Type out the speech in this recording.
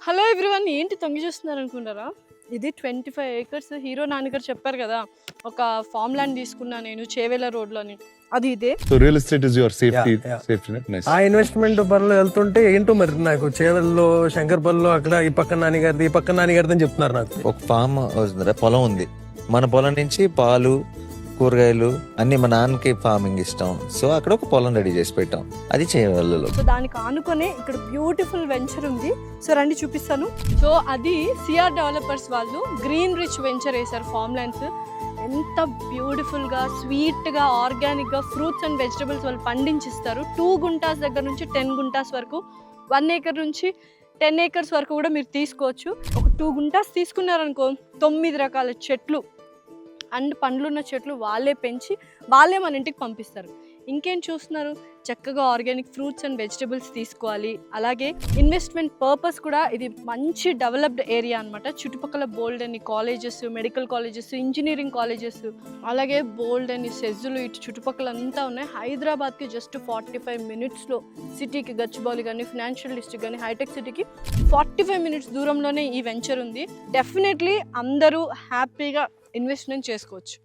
Hello everyone, ఏంటి తొంగి చూస్తున్నారు అనుకుంటారా? ఇది 25 ఏకర్స్ హీరో నాన్నగారు చెప్పారు కదా, ఒక ఫామ్ ల్యాండ్ తీసుకున్నా నేను చేవేల రోడ్లోని. అది ఇదే. So real estate is your safety net. Nice. ఆ ఇన్వెస్ట్మెంట్ పనులు వెళ్తుంటే ఏంటో మరి నాకు చేవల్లో శంకర్పల్లిలో అక్కడ ఈ పక్క నాన్నగారిది ఈ పక్క నాన్నగారిది అని చెప్తున్నారు. నాకు ఒక ఫామ్ పొలం ఉంది. మన పొలం నుంచి పాలు కూరగాయలు అన్ని మా నాన్నకి ఫార్మింగ్ ఇష్టం. సో అక్కడ ఒక పొలం రెడీ చేసి పెట్టాం, అది చేయవల్లలో. సో దానికి ఆనుకునే ఇక్కడ బ్యూటిఫుల్ వెంచర్ ఉంది. సో రండి చూపిస్తాను. సో అది సిఆర్ డెవలపర్స్ వాళ్ళు గ్రీన్ రిచ్ వెంచర్ వేశారు. ఫామ్ ల్యాండ్స్ ఎంత బ్యూటిఫుల్గా స్వీట్గా ఆర్గానిక్గా ఫ్రూట్స్ అండ్ వెజిటబుల్స్ వాళ్ళు పండించిస్తారు. 2 గుంటాస్ దగ్గర నుంచి 10 గుంటాస్ వరకు, 1 ఏకర్ నుంచి 10 ఏకర్స్ వరకు కూడా మీరు తీసుకోవచ్చు. ఒక 2 గుంటాస్ తీసుకున్నారనుకో, 9 రకాల చెట్లు అండ్ పండ్లున్న చెట్లు వాళ్ళే పెంచి వాళ్ళే మన ఇంటికి పంపిస్తారు. ఇంకేం చూస్తున్నారు, చక్కగా ఆర్గానిక్ ఫ్రూట్స్ అండ్ వెజిటబుల్స్ తీసుకోవాలి. అలాగే ఇన్వెస్ట్మెంట్ పర్పస్ కూడా ఇది మంచి డెవలప్డ్ ఏరియా అనమాట. చుట్టుపక్కల బోల్డ్ అని colleges, medical colleges, engineering colleges, అలాగే బోల్డ్ అని సెజ్జులు ఇటు చుట్టుపక్కల అంతా ఉన్నాయి. హైదరాబాద్కి జస్ట్ 45 మినిట్స్లో సిటీకి, గచ్చిబౌలి కానీ ఫినాన్షియల్ డిస్ట్రిక్ట్ కానీ హైటెక్ సిటీకి 45 మినిట్స్ దూరంలోనే ఈ వెంచర్ ఉంది. డెఫినెట్లీ అందరూ హ్యాపీగా ఇన్వెస్ట్మెంట్ చేసుకోవచ్చు.